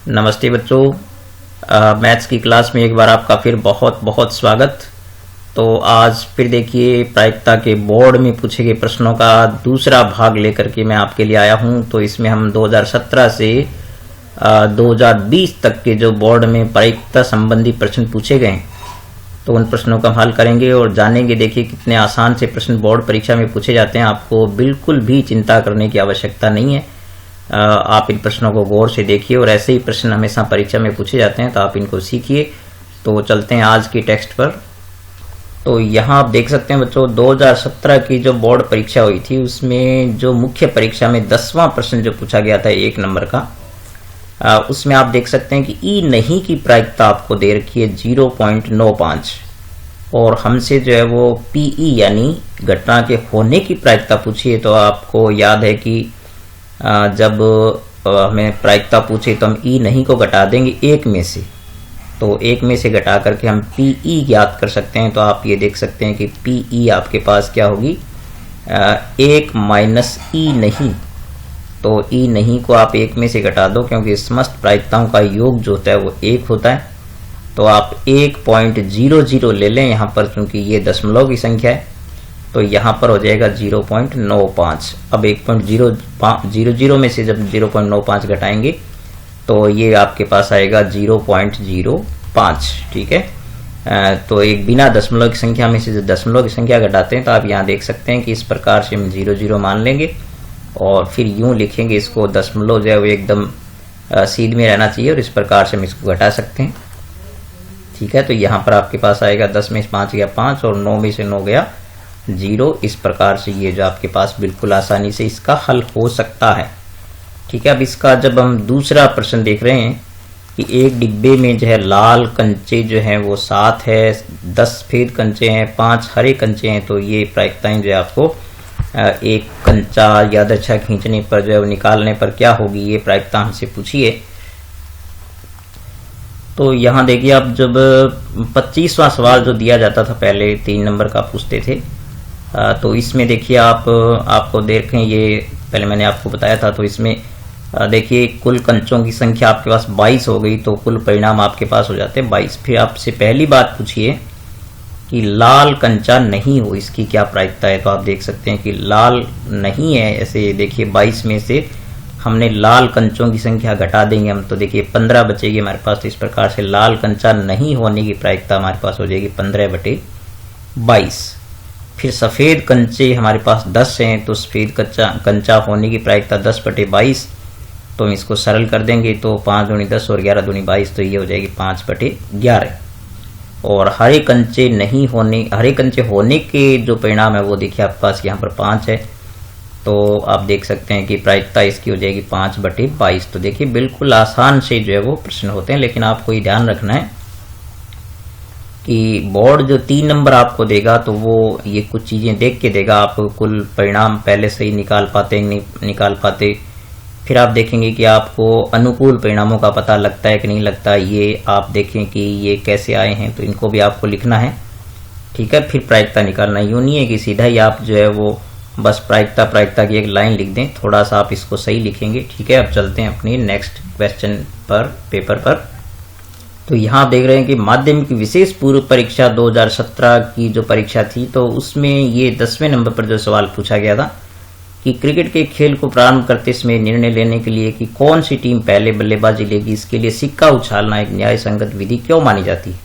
नमस्ते बच्चों, मैथ्स की क्लास में एक बार आपका फिर बहुत बहुत स्वागत। तो आज फिर देखिए प्रायिकता के बोर्ड में पूछे गए प्रश्नों का दूसरा भाग लेकर के मैं आपके लिए आया हूं। तो इसमें हम 2017 से 2020 तक के जो बोर्ड में प्रायिकता संबंधी प्रश्न पूछे गए तो उन प्रश्नों का हल करेंगे और जानेंगे। देखिए कितने आसान से प्रश्न बोर्ड परीक्षा में पूछे जाते हैं, आपको बिल्कुल भी चिंता करने की आवश्यकता नहीं है। आप इन प्रश्नों को गौर से देखिए और ऐसे ही प्रश्न हमेशा परीक्षा में पूछे जाते हैं तो आप इनको सीखिए। तो चलते हैं आज की टेक्स्ट पर। तो यहाँ आप देख सकते हैं बच्चों, 2017 की जो बोर्ड परीक्षा हुई थी उसमें जो मुख्य परीक्षा में 10वां प्रश्न जो पूछा गया था 1 नंबर का, उसमें आप देख सकते हैं कि ई नहीं की प्रायिकता आपको दे रखी है 0.95 और हमसे जो है वो पीई यानी घटना के होने की प्रायिकता पूछी है। तो आपको याद है कि जब हमें प्रायिकता पूछे तो हम ई नहीं को घटा देंगे 1 में से, तो 1 में से घटा करके हम पीई ज्ञात कर सकते हैं। तो आप ये देख सकते हैं कि पीई आपके पास क्या होगी, 1 माइनस ई नहीं। तो ई नहीं को आप 1 में से घटा दो क्योंकि समस्त प्रायिकताओं का योग जो होता है वो 1 होता है। तो आप 1.00 ले लें यहाँ पर, चूंकि ये दशमलव की संख्या है तो यहाँ पर हो जाएगा 0.95। अब 1.000 में से जब 0.95 घटाएंगे तो ये आपके पास आएगा 0.05। ठीक है, तो एक बिना दशमलव की संख्या में से जब दशमलव की संख्या घटाते हैं तो आप यहाँ देख सकते हैं कि इस प्रकार से हम 00 मान लेंगे और फिर यूं लिखेंगे इसको। दशमलव जो है वो एकदम सीध में रहना चाहिए और इस प्रकार से हम इसको घटा सकते हैं। ठीक है, तो यहाँ पर आपके पास आएगा 10 में से 5 गया 5 और 9 में से 9 गया 0। इस प्रकार से ये जो आपके पास बिल्कुल आसानी से इसका हल हो सकता है। ठीक है, अब इसका जब हम दूसरा प्रश्न देख रहे हैं कि एक डिब्बे में जो है लाल कंचे जो हैं वो 7 है, 10 सफेद कंचे हैं, 5 हरे कंचे हैं। तो ये प्रायिकताएं जो है आपको एक कंचा यादृच्छा खींचने पर जो है वो निकालने पर क्या होगी, ये प्रायिकता हमसे पूछी है। तो यहाँ देखिए, आप जब 25वां सवाल जो दिया जाता था पहले 3 नंबर का पूछते थे, तो इसमें देखिए आपको देखें, ये पहले मैंने आपको बताया था। तो इसमें देखिए कुल कंचों की संख्या आपके पास 22 हो गई तो कुल परिणाम आपके पास हो जाते हैं 22। फिर आपसे पहली बात पूछिए कि लाल कंचा नहीं हो, इसकी क्या प्रायिकता है। तो आप देख सकते हैं कि लाल नहीं है। ऐसे देखिए 22 में से हमने लाल कंचों की संख्या घटा देंगे हम, तो देखिए 15 बचेगी हमारे पास। तो इस प्रकार से लाल कंचा नहीं होने की प्रायिकता हमारे पास हो जाएगी 15/22। फिर सफेद कंचे हमारे पास 10 हैं तो सफेद कंचा होने की प्रायिकता 10/22। तो हम इसको सरल कर देंगे तो 5 दूनी 10 और 11 दूनी 22, तो ये हो जाएगी 5/11। और हरे कंचे होने के जो परिणाम है वो देखिए आपके पास यहाँ पर 5 है। तो आप देख सकते हैं कि प्रायिकता इसकी हो जाएगी 5/22। तो देखिए बिल्कुल आसान से जो है वो प्रश्न होते हैं, लेकिन आपको ये ध्यान रखना है कि बोर्ड जो 3 नंबर आपको देगा तो वो ये कुछ चीजें देख के देगा। आप कुल परिणाम पहले से ही निकाल पाते नहीं निकाल पाते, फिर आप देखेंगे कि आपको अनुकूल परिणामों का पता लगता है कि नहीं लगता, ये आप देखें कि ये कैसे आए हैं, तो इनको भी आपको लिखना है। ठीक है, फिर प्रायिकता निकालना। यूं नहीं है कि सीधा ही आप जो है वो बस प्रायिकता की एक लाइन लिख दें, थोड़ा सा आप इसको सही लिखेंगे। ठीक है, अब चलते हैं अपनी नेक्स्ट क्वेश्चन पर, पेपर पर। तो यहाँ आप देख रहे हैं कि माध्यमिक की विशेष पूर्व परीक्षा 2017 की जो परीक्षा थी तो उसमें ये 10वें नंबर पर जो सवाल पूछा गया था कि क्रिकेट के खेल को प्रारंभ करते समय निर्णय लेने के लिए कि कौन सी टीम पहले बल्लेबाजी लेगी, इसके लिए सिक्का उछालना एक न्याय संगत विधि क्यों मानी जाती है।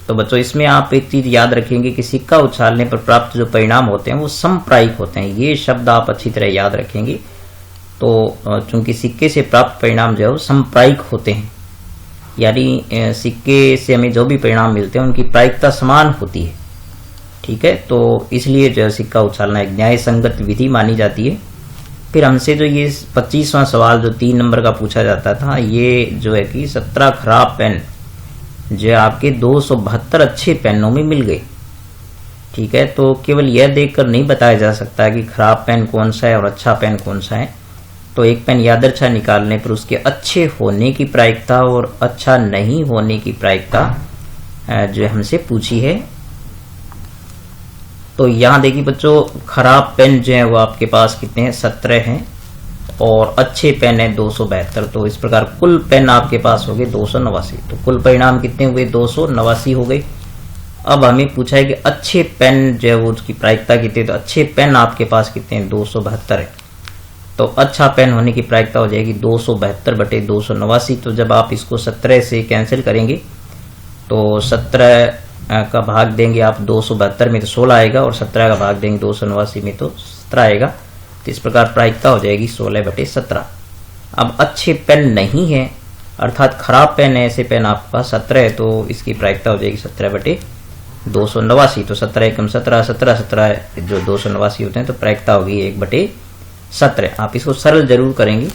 तो बच्चों इसमें आप एक चीज याद रखेंगे कि सिक्का उछालने पर प्राप्त जो परिणाम होते हैं वो समप्रायिक होते हैं। ये शब्द आप अच्छी तरह याद रखेंगे। तो चूंकि सिक्के से प्राप्त परिणाम जो है वो समप्रायिक होते हैं, यानी सिक्के से हमें जो भी परिणाम मिलते हैं उनकी प्रायिकता समान होती है। ठीक है, तो इसलिए जो है सिक्का उछालना एक न्याय संगत विधि मानी जाती है। फिर हमसे जो ये 25वां सवाल जो 3 नंबर का पूछा जाता था, ये जो है कि 17 खराब पेन जो है आपके 272 अच्छे पेनों में मिल गए। ठीक है, तो केवल यह देखकर नहीं बताया जा सकता कि खराब पेन कौन सा है और अच्छा पेन कौन सा है। तो एक पेन यादृच्छा निकालने पर उसके अच्छे होने की प्रायिकता और अच्छा नहीं होने की प्रायिकता जो हमसे पूछी है। तो यहाँ देखिए बच्चों, खराब पेन जो है वो आपके पास कितने हैं, 17 हैं और अच्छे पेन है 272। तो इस प्रकार कुल पेन आपके पास हो गए 289। तो कुल परिणाम कितने हुए? 289 हो गए। अब हमें पूछा है कि अच्छे पेन जो है वो उसकी प्रायिकता कितनी है। तो अच्छे पेन आपके पास कितने हैं? 272 है। तो अच्छा पेन होने की प्रायिकता हो जाएगी 272/289। तो जब आप इसको 17 से कैंसिल करेंगे तो 17 का भाग देंगे आप 272 में तो 16 आएगा, और 17 का भाग देंगे 289 में तो 17 आएगा। तो इस प्रकार प्रायिकता हो जाएगी 16/17। अब अच्छे पेन नहीं है अर्थात खराब पेन है, ऐसे पेन आपके पास 17 है, तो इसकी प्रायिकता हो जाएगी 17/289। तो 17 एकम 17, 17 जो 289 होते हैं, तो प्रायिकता होगी 1/17। आप इसको सरल जरूर करेंगे,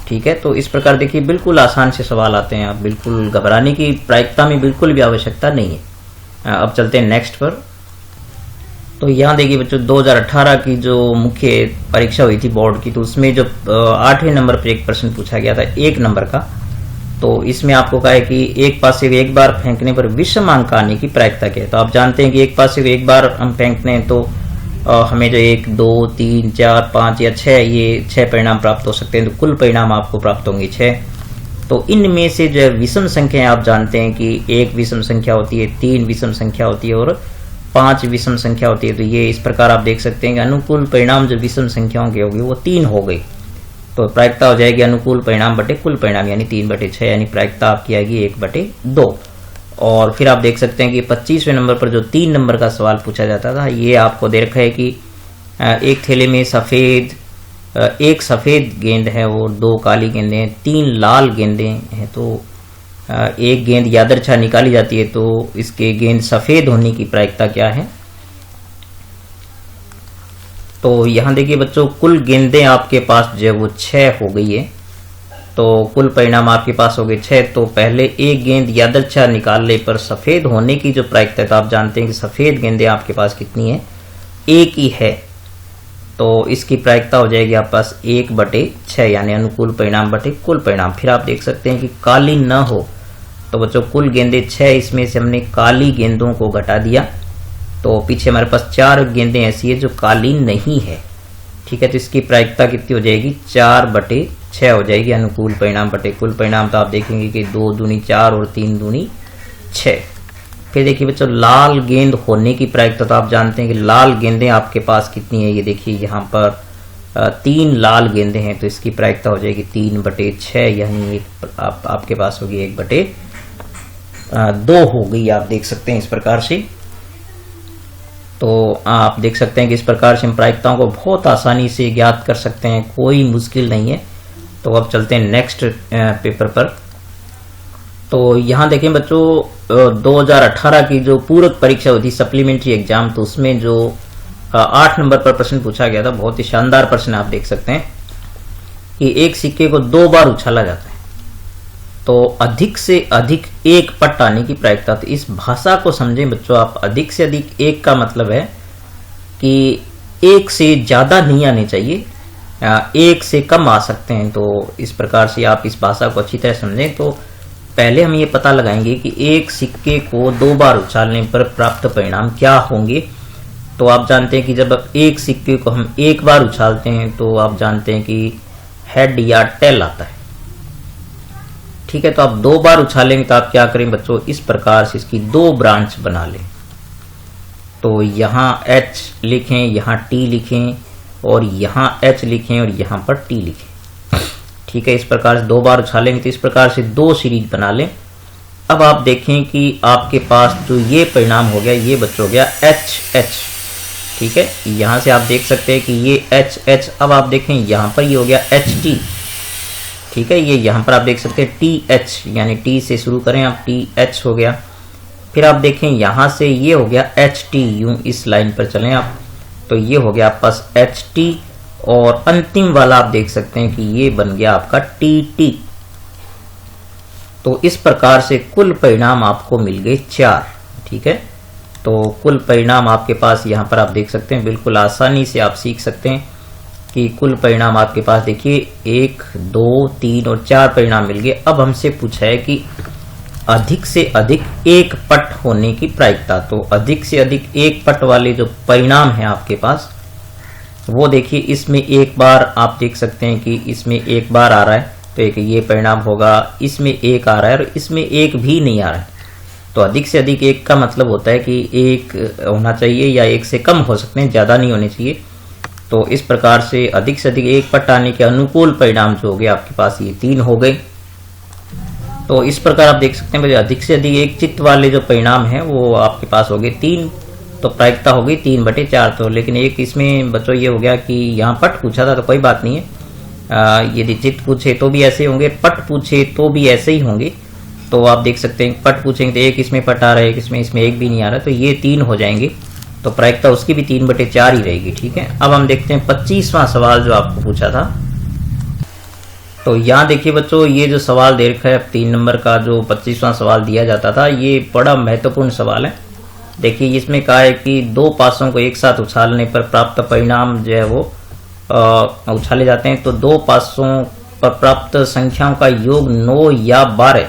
ठीक है। तो इस प्रकार देखिए बिल्कुल आसान से सवाल आते हैं, आप बिल्कुल घबराने की प्रायिकता में बिल्कुल भी आवश्यकता नहीं है। अब चलते हैं नेक्स्ट पर। तो यहाँ देखिए बच्चों 2018 की जो मुख्य परीक्षा हुई थी बोर्ड की, तो उसमें जो 8वें नंबर पर एक प्रश्न पूछा गया था 1 नंबर का। तो इसमें आपको कहा है कि एक पासे को एक बार फेंकने पर विषम अंक आने की प्रायिकता क्या है। तो आप जानते हैं कि एक पासे को एक बार हम फेंकते हैं तो हमें जो 1, 2, 3, 4, 5 या 6 ये 6 परिणाम प्राप्त हो सकते हैं। तो कुल परिणाम आपको प्राप्त होंगे 6। तो इनमें से जो विषम संख्या आप जानते हैं कि 1 विषम संख्या होती है, 3 विषम संख्या होती है और 5 विषम संख्या होती है। तो ये इस प्रकार आप देख सकते हैं कि अनुकूल परिणाम जो विषम संख्याओं के होगी वो 3 हो गई। तो प्रायिकता हो जाएगी अनुकूल परिणाम बटे कुल परिणाम, यानी 3/6, यानी प्रायिकता आपकी आएगी 1/2। और फिर आप देख सकते हैं कि 25वें नंबर पर जो 3 नंबर का सवाल पूछा जाता था, ये आपको दे रखा है कि एक थैले में एक सफेद गेंद है और 2 काली गेंदें हैं, 3 लाल गेंदें हैं। तो एक गेंद यादृच्छा निकाली जाती है, तो इसके गेंद सफेद होने की प्रायिकता क्या है। तो यहां देखिए बच्चों कुल गेंदें आपके पास जो है वो 6 हो गई है। तो कुल परिणाम आपके पास हो गए 6। तो पहले एक गेंद यादृच्छा निकालने पर सफेद होने की जो प्रायिकता है, तो आप जानते हैं कि सफेद गेंदें आपके पास कितनी है? 1 ही है। तो इसकी प्रायिकता हो जाएगी आपके पास 1/6, यानी अनुकूल परिणाम बटे कुल परिणाम। फिर आप देख सकते हैं कि काली न हो, तो बच्चों कुल गेंदें 6, इसमें से हमने काली गेंदों को घटा दिया, तो पीछे हमारे पास 4 गेंदें ऐसी है जो काली नहीं है, ठीक है। तो इसकी प्रायिकता कितनी हो जाएगी? 4/6 हो जाएगी अनुकूल परिणाम बटे कुल परिणाम। तो आप देखेंगे कि 2 दूनी 4 और 3 दूनी 6। फिर देखिए बच्चों लाल गेंद होने की प्रायिकता, तो आप जानते हैं कि लाल गेंदें आपके पास कितनी है। ये देखिए यहाँ पर 3 लाल गेंदें हैं, तो इसकी प्रायिकता हो जाएगी 3/6, यानी आपके पास होगी 1/2 हो गई। आप देख सकते हैं इस प्रकार से। तो आप देख सकते हैं कि इस प्रकार से हम प्रायिकताओं को बहुत आसानी से ज्ञात कर सकते हैं, कोई मुश्किल नहीं है। तो अब चलते हैं नेक्स्ट पेपर पर। तो यहाँ देखें बच्चों 2018 की जो पूरक परीक्षा हुई थी सप्लीमेंट्री एग्जाम, तो उसमें जो 8 नंबर पर प्रश्न पूछा गया था, बहुत ही शानदार प्रश्न आप देख सकते हैं कि एक सिक्के को 2 बार उछाला जाता है, तो अधिक से अधिक 1 पट आने की प्रायिकता। तो इस भाषा को समझें बच्चों आप। अधिक से अधिक 1 का मतलब है कि 1 से ज्यादा नहीं आने चाहिए, 1 से कम आ सकते हैं। तो इस प्रकार से आप इस भाषा को अच्छी तरह समझें। तो पहले हम ये पता लगाएंगे कि एक सिक्के को 2 बार उछालने पर प्राप्त परिणाम क्या होंगे। तो आप जानते हैं कि जब एक सिक्के को हम 1 बार उछालते हैं तो आप जानते हैं कि हेड या टेल आता है, ठीक है। तो आप 2 बार उछालेंगे तो आप क्या करें बच्चों, इस प्रकार से इसकी 2 ब्रांच बना लें। तो यहाँ H लिखें, यहाँ T लिखें, और यहाँ H लिखें और यहाँ पर T लिखें, ठीक है। इस प्रकार से 2 बार उछालेंगे तो इस प्रकार से 2 सीरीज बना लें। अब आप देखें कि आपके पास जो ये परिणाम हो गया, ये बच्चों हो गया HH, ठीक है। यहाँ से आप देख सकते हैं कि ये HH। अब आप देखें यहाँ पर ये हो गया HT, ठीक है। ये यहाँ पर आप देख सकते हैं TH, यानी T से शुरू करें आप, TH हो गया। फिर आप देखें यहाँ से ये हो गया HT, यूं इस लाइन पर चलें आप, तो ये हो गया आपके पास HT, और अंतिम वाला आप देख सकते हैं कि ये बन गया आपका TT। तो इस प्रकार से कुल परिणाम आपको मिल गए 4, ठीक है। तो कुल परिणाम आपके पास यहाँ पर आप देख सकते हैं, बिल्कुल आसानी से आप सीख सकते हैं कि कुल परिणाम आपके पास देखिए 1, 2, 3 और 4 परिणाम मिल गए। अब हमसे पूछा है कि अधिक से अधिक 1 पट होने की प्रायिकता। तो अधिक से अधिक 1 पट वाले जो परिणाम है आपके पास, वो देखिए इसमें एक बार आप देख सकते हैं कि इसमें एक बार आ रहा है, तो एक ये परिणाम होगा, इसमें एक आ रहा है और इसमें एक भी नहीं आ रहा है। तो अधिक से अधिक एक का मतलब होता है कि एक होना चाहिए या एक से कम हो सकते हैं, ज्यादा नहीं होने चाहिए। तो इस प्रकार से अधिक एक पट आने के अनुकूल परिणाम जो हो गए आपके पास ये 3 हो गए। तो इस प्रकार आप देख सकते हैं अधिक से अधिक एक चित्त वाले जो परिणाम है वो आपके पास हो गए 3। तो प्रायिकता हो गई 3/4। तो लेकिन एक इसमें बच्चों ये हो गया कि यहाँ पट पूछा था तो कोई बात नहीं है, यदि चित्त पूछे तो भी ऐसे होंगे, पट पूछे तो भी ऐसे ही होंगे। तो आप देख सकते हैं पट पूछेंगे तो एक इसमें पट आ रहा है, एक इसमें एक भी नहीं आ रहा, तो ये 3 हो जाएंगे। तो प्रायिकता उसकी भी 3/4 ही रहेगी। ठीक है, अब हम देखते हैं 25वां सवाल जो आपको पूछा था। तो यहाँ देखिए बच्चों, ये जो सवाल दे रखा है 3 नंबर का जो 25वां सवाल दिया जाता था, ये बड़ा महत्वपूर्ण सवाल है। देखिए इसमें कहा है कि 2 पासों को एक साथ उछालने पर प्राप्त परिणाम जो है वो उछाले जाते हैं। तो 2 पासों पर प्राप्त संख्याओं का योग 9 या 12।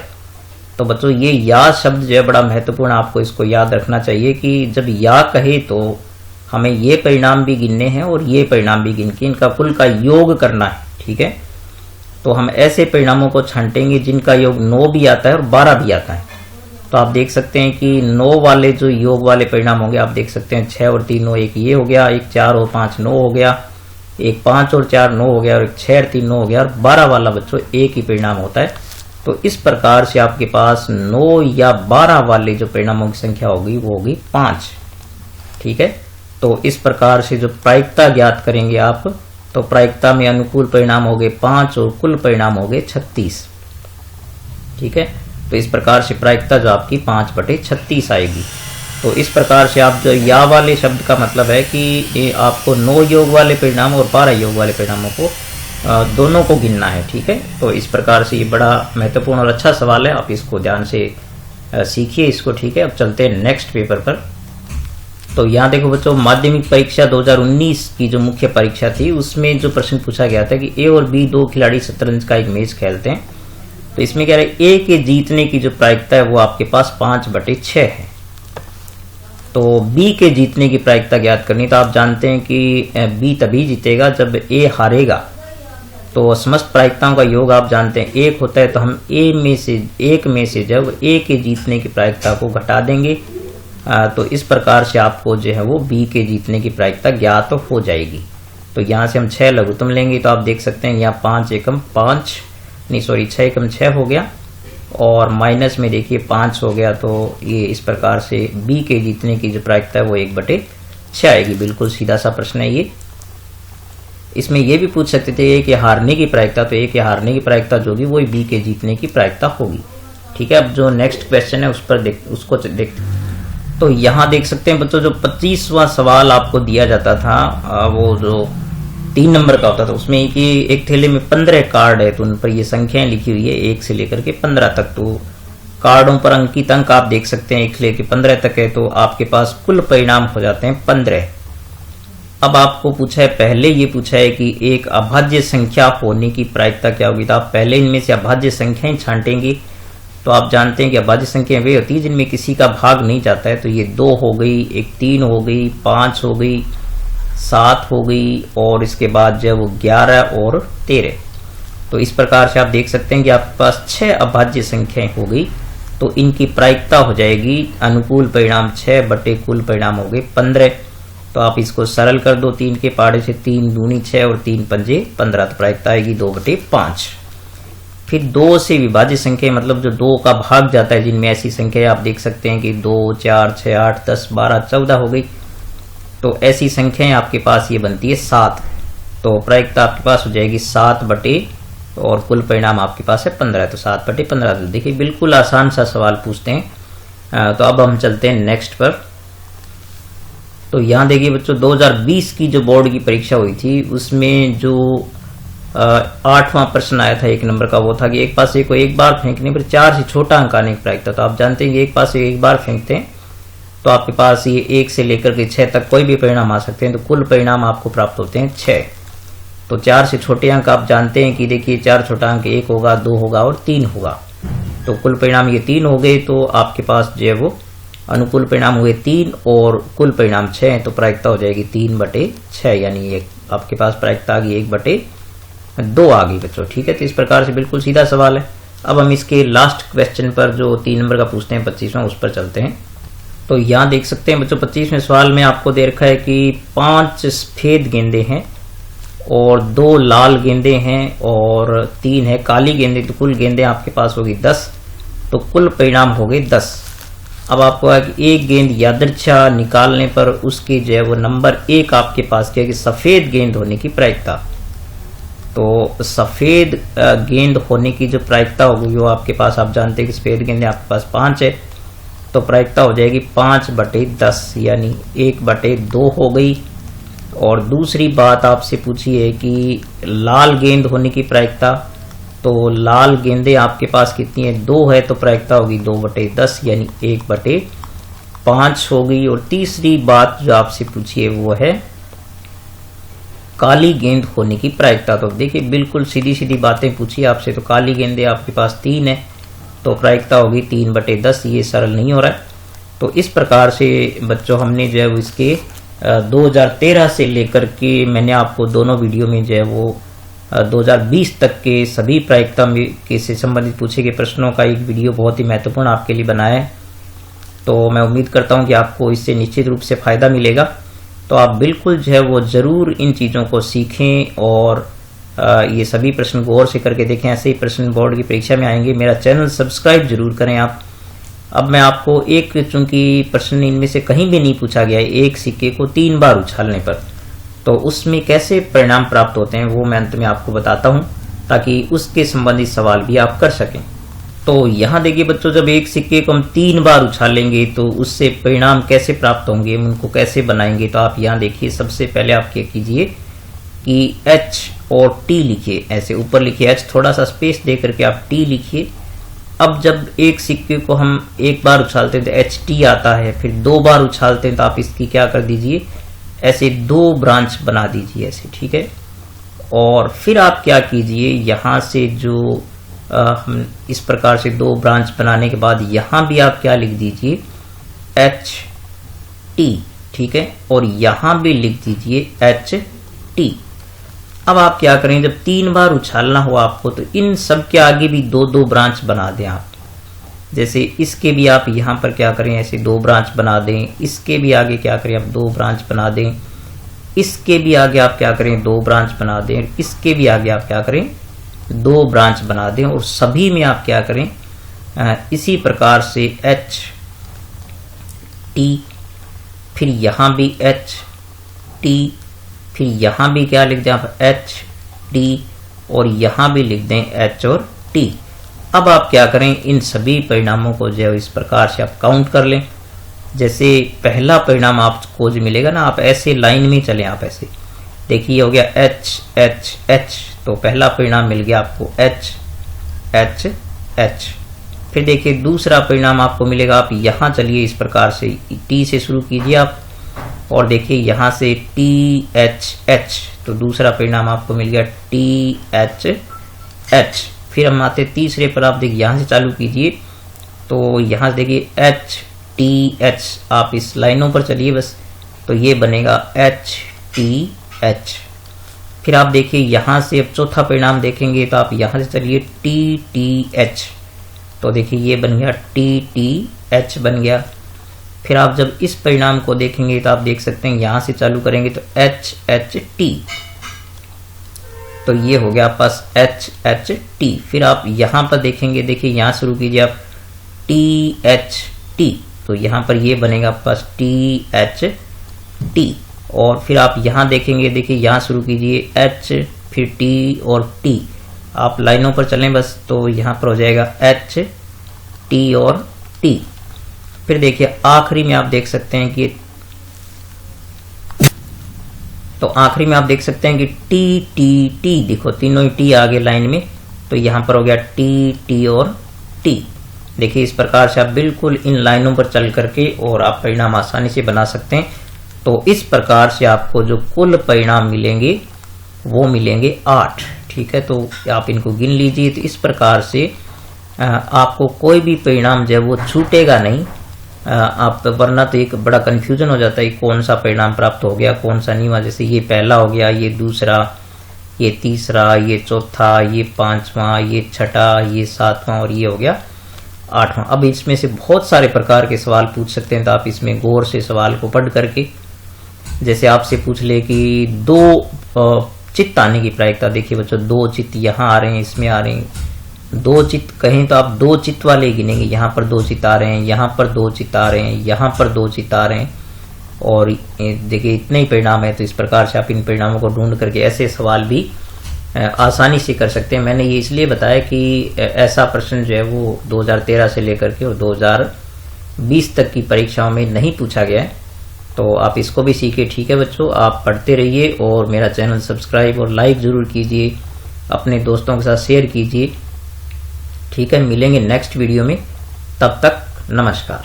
तो बच्चों ये या शब्द जो है बड़ा महत्वपूर्ण, आपको इसको याद रखना चाहिए कि जब या कहे तो हमें ये परिणाम भी गिनने हैं और ये परिणाम भी गिन के इनका कुल का योग करना है। ठीक है, तो हम ऐसे परिणामों को छांटेंगे जिनका योग 9 भी आता है और 12 भी आता है। तो आप देख सकते हैं कि 9 वाले जो योग वाले परिणाम होंगे, आप देख सकते हैं 6 और 3 9, एक ये हो गया, एक 4 और 5 9 हो गया, एक 5 और 4 9 हो गया, और एक 6 और 3 9 हो गया, और 12 वाला बच्चों एक ही परिणाम होता है। तो इस प्रकार से आपके पास 9 या 12 वाले जो परिणामों की संख्या होगी वो होगी 5। ठीक है, तो इस प्रकार से जो प्रायिकता ज्ञात करेंगे आप, तो प्रायिकता में अनुकूल परिणाम हो गए 5 और कुल परिणाम हो गए 36। ठीक है, तो इस प्रकार से प्रायिकता जो आपकी 5/36 आएगी। तो इस प्रकार से आप जो या वाले शब्द का मतलब है कि आपको 9 योग वाले परिणाम और 12 योग वाले परिणामों को दोनों को गिनना है। ठीक है, तो इस प्रकार से ये बड़ा महत्वपूर्ण और अच्छा सवाल है, आप इसको ध्यान से सीखिए इसको। ठीक है, अब चलते हैं नेक्स्ट पेपर पर। तो यहाँ देखो बच्चों, माध्यमिक परीक्षा 2019 की जो मुख्य परीक्षा थी उसमें जो प्रश्न पूछा गया था कि ए और बी 2 खिलाड़ी शतरंज का एक मैच खेलते हैं। तो इसमें क्या है, ए के जीतने की जो प्रायिकता है वो आपके पास 5/6 है। तो बी के जीतने की प्रायिकता ज्ञात करनी, तो आप जानते हैं कि बी तभी जीतेगा जब ए हारेगा। तो समस्त प्रायिकताओं का योग आप जानते हैं 1 होता है, तो हम एक में से जब ए के जीतने की प्रायिकता को घटा देंगे तो इस प्रकार से आपको जो है वो बी के जीतने की प्रायिकता ज्ञात हो जाएगी। तो यहाँ से हम 6 लघुत्तम लेंगे, तो आप देख सकते हैं यहाँ 5 एकम 5 नहीं सॉरी 6 एकम 6 हो गया, और माइनस में देखिए 5 हो गया। तो ये इस प्रकार से बी के जीतने की जो प्रायिकता है वो 1/6 आएगी। बिल्कुल सीधा सा प्रश्न है ये। इसमें ये भी पूछ सकते थे ए के हारने की प्रायिकता, तो ए के हारने की प्रायिकता जो होगी वही बी के जीतने की प्रायिकता होगी। ठीक है, अब जो नेक्स्ट क्वेश्चन है उस पर उसको देखते। तो यहाँ देख सकते हैं बच्चों, जो 25वां सवाल आपको दिया जाता था वो जो 3 नंबर का होता था, उसमें कि एक थैले में 15 कार्ड है, तो उन पर ये संख्याएं लिखी हुई है 1 से लेकर के 15 तक। तो कार्डों पर अंकित अंक आप देख सकते हैं 1 से लेकर 15 तक है, तो आपके पास कुल परिणाम हो जाते हैं 15। अब आपको पूछा है, पहले ये पूछा है कि एक अभाज्य संख्या होने की प्रायिकता क्या होगी। तो आप पहले इनमें से अभाज्य संख्याएं छांटेंगे। तो आप जानते हैं कि अभाज्य संख्याएं वे होती है जिनमें किसी का भाग नहीं जाता है। तो ये 2 हो गई, एक 3 हो गई, 5 हो गई, 7 हो गई, और इसके बाद जो है वो 11 और 13। तो इस प्रकार से आप देख सकते हैं कि आपके पास 6 अभाज्य संख्याएं हो गई। तो इनकी प्रायिकता हो जाएगी अनुकूल परिणाम 6 बटे कुल परिणाम हो गए 15। तो आप इसको सरल कर दो, 3 के पहाड़े से 3 दूनी 6 और 3 पंजे 15। तो प्रायिकता आएगी 2/5। फिर 2 से विभाज्य संख्या मतलब जो 2 का भाग जाता है, जिनमें ऐसी संख्या आप देख सकते हैं कि 2 4 6 8 10 12 14 हो गई। तो ऐसी संख्याएं आपके पास ये बनती है 7। तो प्रायिकता आपके पास हो जाएगी 7 बटे, और कुल परिणाम आपके पास है 15। तो 7/15। तो देखिए बिल्कुल आसान सा सवाल पूछते हैं। तो अब हम चलते हैं नेक्स्ट पर। तो यहाँ देखिए बच्चों, 2020 की जो बोर्ड की परीक्षा हुई थी उसमें जो 8वां प्रश्न आया था 1 नंबर का, वो था कि एक पासे को एक बार फेंकने पर 4 से छोटा अंक आने की प्रायिकता। तो आप जानते हैं कि एक पासे एक बार फेंकते हैं तो आपके पास ये 1 से लेकर के 6 तक कोई भी परिणाम आ सकते हैं। तो कुल परिणाम आपको प्राप्त होते हैं 6। तो 4 से छोटे अंक आप जानते हैं कि देखिए 4 छोटा अंक 1 होगा, 2 होगा और 3 होगा। तो कुल परिणाम ये 3 हो गए। तो आपके पास जो है वो अनुकूल परिणाम हुए 3 और कुल परिणाम 6 हैं, तो प्रायिकता हो जाएगी 3/6, यानी ये आपके पास प्रायिकता आ गई 1/2 आ गई बच्चों। ठीक है, तो इस प्रकार से बिल्कुल सीधा सवाल है। अब हम इसके लास्ट क्वेश्चन पर जो 3 नंबर का पूछते हैं 25वां, उस पर चलते हैं। तो यहाँ देख सकते हैं बच्चों 25वें सवाल में आपको दे रखा है कि 5 सफेद गेंदे हैं और 2 लाल गेंदे हैं और 3 है काली गेंदे, तो कुल गेंदे आपके पास होगी 10, तो कुल परिणाम हो गए 10। अब आपको है कि एक गेंद यादृच्छा निकालने पर उसकी जो है वो नंबर 1 आपके पास क्या है कि सफेद गेंद होने की प्रायिकता। तो सफेद गेंद होने की जो प्रायिकता होगी वो आपके पास, आप जानते हैं कि सफेद गेंदें आपके पास 5 है, तो प्रायिकता हो जाएगी 5/10, यानी 1/2 हो गई। और दूसरी बात आपसे पूछी है कि लाल गेंद होने की प्रायिकता, तो लाल गेंदें आपके पास कितनी है, 2 है, तो प्रायिकता होगी 2/10, यानी 1/5 हो गई। और तीसरी बात जो आपसे पूछी है वो है काली गेंद होने की प्रायिकता। तो देखिए बिल्कुल सीधी सीधी बातें पूछी आपसे, तो काली गेंदें आपके पास 3 है, तो प्रायिकता होगी 3/10, ये सरल नहीं हो रहा है। तो इस प्रकार से बच्चों हमने जो है वो इसके 2013 से लेकर के मैंने आपको दोनों वीडियो में जो है वो 2020 तक के सभी प्रायिकता के से संबंधित पूछे गए प्रश्नों का एक वीडियो बहुत ही महत्वपूर्ण आपके लिए बनाया है। तो मैं उम्मीद करता हूं कि आपको इससे निश्चित रूप से फायदा मिलेगा। तो आप बिल्कुल जो है वो जरूर इन चीजों को सीखें और ये सभी प्रश्न गौर से करके देखें। ऐसे ही प्रश्न बोर्ड की परीक्षा में आएंगे, मेरा चैनल सब्सक्राइब जरूर करें आप। अब मैं आपको एक, चूंकि प्रश्न इनमें से कहीं भी नहीं पूछा गया है, एक सिक्के को 3 बार उछालने पर तो उसमें कैसे परिणाम प्राप्त होते हैं वो मैं अंत में आपको बताता हूं, ताकि उसके संबंधित सवाल भी आप कर सकें। तो यहाँ देखिए बच्चों, जब एक सिक्के को हम 3 बार उछालेंगे तो उससे परिणाम कैसे प्राप्त होंगे, उनको कैसे बनाएंगे। तो आप यहाँ देखिए, सबसे पहले आप क्या कीजिए कि H और T लिखिए, ऐसे ऊपर लिखिए H, थोड़ा सा स्पेस दे करके आप T लिखिए। अब जब एक सिक्के को हम 1 बार उछालते हैं तो HT आता है, फिर 2 बार उछालते हैं तो आप इसकी क्या कर दीजिए, ऐसे 2 ब्रांच बना दीजिए ऐसे, ठीक है। और फिर आप क्या कीजिए, यहां से जो हम इस प्रकार से 2 ब्रांच बनाने के बाद यहां भी आप क्या लिख दीजिए HT, ठीक है, और यहां भी लिख दीजिए HT। अब आप क्या करें, जब 3 बार उछालना हो आपको तो इन सब के आगे भी 2-2 ब्रांच बना दें आप। जैसे इसके भी आप यहां पर क्या करें, ऐसे 2 ब्रांच बना दें, इसके भी आगे क्या करें आप 2 ब्रांच बना दें, इसके भी आगे आप क्या करें 2 ब्रांच बना दें, इसके भी आगे आप क्या करें 2 ब्रांच बना दें। और सभी में आप क्या करें, इसी प्रकार से HT, फिर यहां भी HT, फिर यहां भी क्या लिख दें आप HT, और यहां भी लिख दें H और T। अब आप क्या करें, इन सभी परिणामों को जो है इस प्रकार से आप काउंट कर लें। जैसे पहला परिणाम आपको जो मिलेगा ना, आप ऐसे लाइन में चलें, आप ऐसे देखिए, हो गया H H H, तो पहला परिणाम मिल गया आपको H H H। फिर देखिए दूसरा परिणाम आपको मिलेगा, आप यहां चलिए इस प्रकार से, T से शुरू कीजिए आप, और देखिए यहां से T H H, तो दूसरा परिणाम आपको मिल गया T H H। फिर हम आते तीसरे पर, आप देखिए यहां से चालू कीजिए, तो यहां से देखिए H T H, आप इस लाइनों पर चलिए बस, तो ये बनेगा H T H। फिर आप देखिए यहां से अब चौथा परिणाम देखेंगे, तो आप यहां से चलिए T T H, तो देखिए ये बन गया T T H बन गया। फिर आप जब इस परिणाम को देखेंगे तो आप देख सकते हैं यहां से चालू करेंगे तो H H T, तो ये हो गया आप पास H H T। फिर आप यहां पर देखेंगे, देखिए यहां शुरू कीजिए आप T H T, तो यहां पर ये बनेगा आप पास T H T। और फिर आप यहां देखेंगे, देखिए यहां शुरू कीजिए H, फिर T और T, आप लाइनों पर चलें बस, तो यहां पर हो जाएगा H T और T। फिर देखिए आखिरी में आप देख सकते हैं कि, तो आखिरी में आप देख सकते हैं कि T T T, देखो तीनों ही T आगे लाइन में, तो यहां पर हो गया T T और T। देखिए इस प्रकार से आप बिल्कुल इन लाइनों पर चल करके और आप परिणाम आसानी से बना सकते हैं। तो इस प्रकार से आपको जो कुल परिणाम मिलेंगे वो मिलेंगे 8, ठीक है। तो आप इनको गिन लीजिए। तो इस प्रकार से आपको कोई भी परिणाम जो है वो छूटेगा नहीं, आप वरना तो एक बड़ा कंफ्यूजन हो जाता है कौन सा परिणाम प्राप्त हो गया कौन सा नहीं हुआ। जैसे ये पहला हो गया, ये दूसरा, ये तीसरा, ये चौथा, ये पांचवा, ये छठा, ये सातवां और ये हो गया आठवां। अब इसमें से बहुत सारे प्रकार के सवाल पूछ सकते हैं, तो आप इसमें गौर से सवाल को पढ़ करके, जैसे आपसे पूछ ले कि 2 चित्त आने की प्रायिकता। देखिए बच्चों 2 चित्त यहाँ आ रहे हैं, इसमें आ रहे हैं, 2 चित्त कहें तो आप 2 चित्त वाले गिनेंगे। यहाँ पर 2 चित्त आ रहे हैं, यहाँ पर 2 चित्त आ रहे हैं, यहाँ पर 2 चित्त आ रहे हैं, और देखिए इतने ही परिणाम है। तो इस प्रकार से आप इन परिणामों को ढूंढ करके ऐसे सवाल भी आसानी से कर सकते हैं। मैंने ये इसलिए बताया कि ऐसा प्रश्न जो है वो 2013 से लेकर के और 2020 तक की परीक्षाओं में नहीं पूछा गया है, तो आप इसको भी सीखिए। ठीक है बच्चों, आप पढ़ते रहिए और मेरा चैनल सब्सक्राइब और लाइक जरूर कीजिए, अपने दोस्तों के साथ शेयर कीजिए। ठीक है, मिलेंगे नेक्स्ट वीडियो में, तब तक नमस्कार।